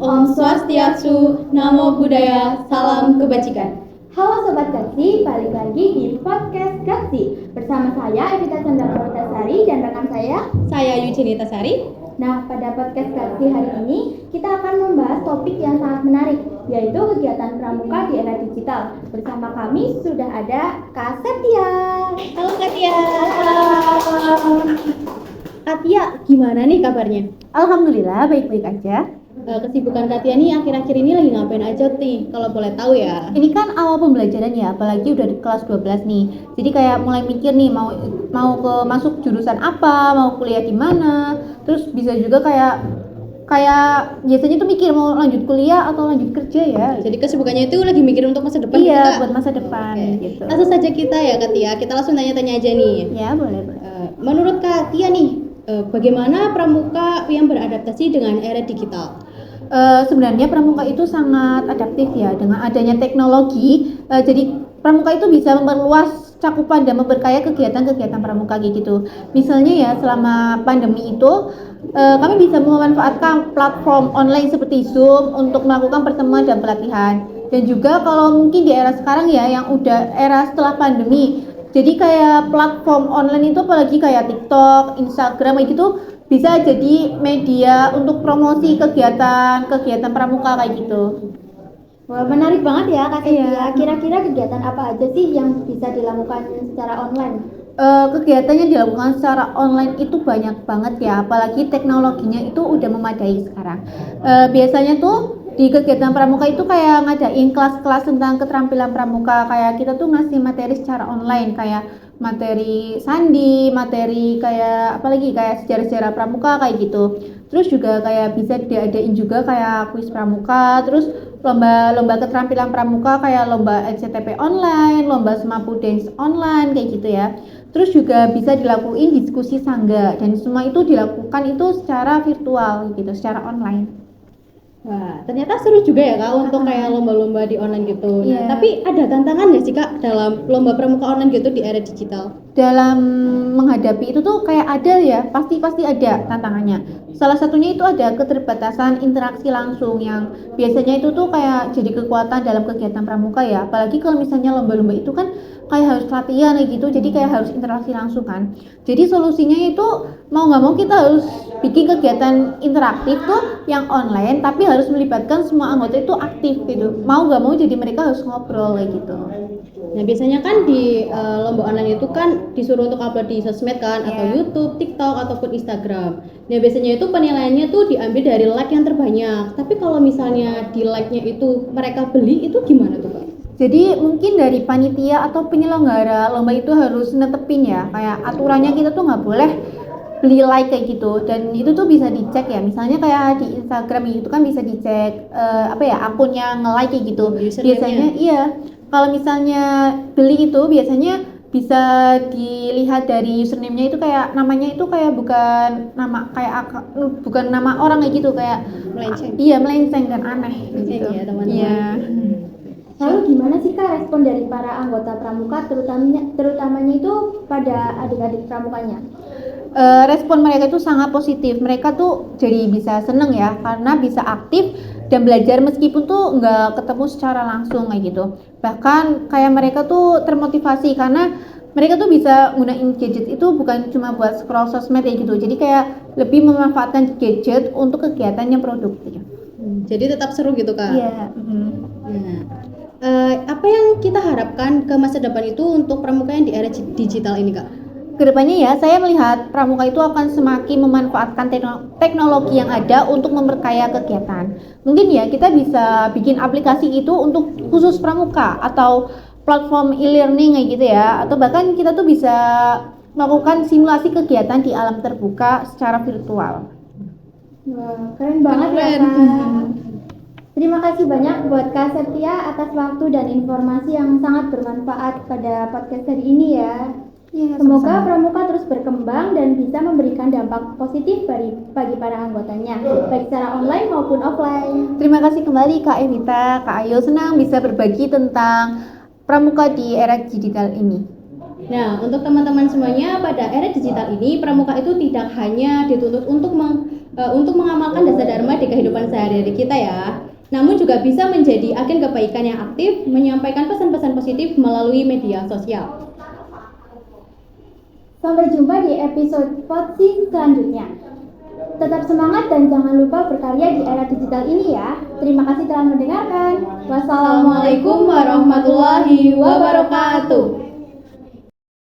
Om Swastiastu, Namo Buddhaya, Salam Kebajikan. Halo Sobat Gaksi, balik lagi di podcast Gaksi. Bersama saya Evita Chandra-Purwosari dan rekan Saya Eugenie Tasari. Nah, pada podcast Gaksi hari ini kita akan membahas topik yang sangat menarik, yaitu kegiatan pramuka di era digital. Bersama kami sudah ada Kak Setia. Halo Katia. Halo. Katia, gimana nih kabarnya? Alhamdulillah baik-baik aja. Kesibukan Katia nih akhir-akhir ini lagi ngapain aja nih? Kalau boleh tahu ya. Ini kan awal pembelajaran ya, apalagi udah di kelas 12 nih. Jadi kayak mulai mikir nih mau ke masuk jurusan apa, mau kuliah di mana. Terus bisa juga kayak biasanya tuh mikir mau lanjut kuliah atau lanjut kerja ya. Jadi kesibukannya itu lagi mikir untuk masa depan. Iya, kita. buat masa depan gitu. Langsung saja kita ya Katia, kita langsung tanya-tanya aja nih. Ya, boleh. Menurut Katia nih, bagaimana pramuka yang beradaptasi dengan era digital? Sebenarnya pramuka itu sangat adaptif ya dengan adanya teknologi. Jadi pramuka itu bisa memperluas cakupan dan memperkaya kegiatan-kegiatan pramuka gitu. Misalnya ya selama pandemi itu kami bisa memanfaatkan platform online seperti Zoom untuk melakukan pertemuan dan pelatihan. Dan juga kalau mungkin di era sekarang ya yang udah era setelah pandemi, jadi kayak platform online itu apalagi kayak TikTok, Instagram kayak gitu bisa jadi media untuk promosi kegiatan pramuka kayak gitu. Wah, menarik banget ya Kak Setia. Iya. Kira-kira kegiatan apa aja sih yang bisa dilakukan secara online? Kegiatan yang dilakukan secara online itu banyak banget ya, apalagi teknologinya itu udah memadai sekarang. Biasanya tuh di kegiatan pramuka itu kayak ngadain kelas-kelas tentang keterampilan pramuka, kayak kita tuh ngasih materi secara online kayak materi sandi, materi kayak apalagi kayak sejarah-sejarah pramuka kayak gitu. Terus juga kayak bisa diadain juga kayak kuis pramuka, terus lomba keterampilan pramuka kayak lomba LCTP online, lomba Semapu Dance online kayak gitu ya. Terus juga bisa dilakuin diskusi sangga dan semua itu dilakukan itu secara virtual gitu, secara online. Wah, ternyata seru juga ya Kak untuk kayak lomba-lomba di online gitu. Nah, Iya. tapi ada tantangan nggak sih Kak dalam lomba pramuka online gitu di era digital? Dalam menghadapi itu tuh kayak ada ya, pasti ada tantangannya. Salah satunya itu ada keterbatasan interaksi langsung yang biasanya itu tuh kayak jadi kekuatan dalam kegiatan pramuka ya. Apalagi kalau misalnya lomba-lomba itu kan kayak harus latihan kayak gitu, jadi kayak harus interaksi langsung kan. Jadi solusinya itu mau nggak mau kita harus bikin kegiatan interaktif tuh yang online, tapi harus melibatkan semua anggota itu aktif gitu. Mau nggak mau jadi mereka harus ngobrol kayak gitu. Nah, biasanya kan di lomba online itu kan disuruh untuk upload di sosmed kan, atau Iya. YouTube, TikTok, ataupun Instagram. Nah, biasanya itu penilaiannya tuh diambil dari like yang terbanyak. Tapi kalau misalnya di like-nya itu mereka beli, itu gimana tuh Kak? Jadi mungkin dari panitia atau penyelenggara lomba itu harus netepin ya, kayak aturannya kita tuh nggak boleh beli like kayak gitu, dan itu tuh bisa dicek ya, misalnya kayak di Instagram itu kan bisa dicek akunnya nge-like kayak gitu. Username-nya. Biasanya iya, kalau misalnya beli itu biasanya bisa dilihat dari username-nya itu kayak namanya itu kayak bukan nama orang kayak gitu, kayak Melenceng. iya melenceng dan aneh Melenceng gitu. ya, teman-teman. Iya. Lalu gimana sih Kak respon dari para anggota pramuka terutamanya itu pada adik-adik pramukanya? Respon mereka itu sangat positif. Mereka tuh jadi bisa seneng ya karena bisa aktif dan belajar meskipun tuh nggak ketemu secara langsung kayak gitu. Bahkan kayak mereka tuh termotivasi karena mereka tuh bisa gunain gadget itu bukan cuma buat scroll sosmed kayak gitu. Jadi kayak lebih memanfaatkan gadget untuk kegiatan yang produktif. Jadi tetap seru gitu Kak? Iya. Nah, apa yang kita harapkan ke masa depan itu untuk pramuka yang di era digital ini Kak? Kedepannya ya, saya melihat pramuka itu akan semakin memanfaatkan teknologi yang ada untuk memperkaya kegiatan. Mungkin ya kita bisa bikin aplikasi itu untuk khusus pramuka atau platform e-learning kayak gitu ya, atau bahkan kita tuh bisa melakukan simulasi kegiatan di alam terbuka secara virtual. Wah, keren banget ya Keren. Kak. Terima kasih banyak buat Kak Setia atas waktu dan informasi yang sangat bermanfaat pada podcast hari ini ya. Ya, Semoga pramuka terus berkembang dan bisa memberikan dampak positif bagi para anggotanya, baik secara online maupun offline. Terima kasih kembali Kak Evita, Kak Ayo, senang bisa berbagi tentang pramuka di era digital ini. Nah, untuk teman-teman semuanya, pada era digital ini pramuka itu tidak hanya dituntut untuk mengamalkan dasar dharma di kehidupan sehari-hari kita ya, namun juga bisa menjadi agen kebaikan yang aktif, menyampaikan pesan-pesan positif melalui media sosial. Sampai jumpa di episode podcast selanjutnya. Tetap semangat dan jangan lupa berkarya di era digital ini ya. Terima kasih telah mendengarkan. Wassalamualaikum warahmatullahi wabarakatuh.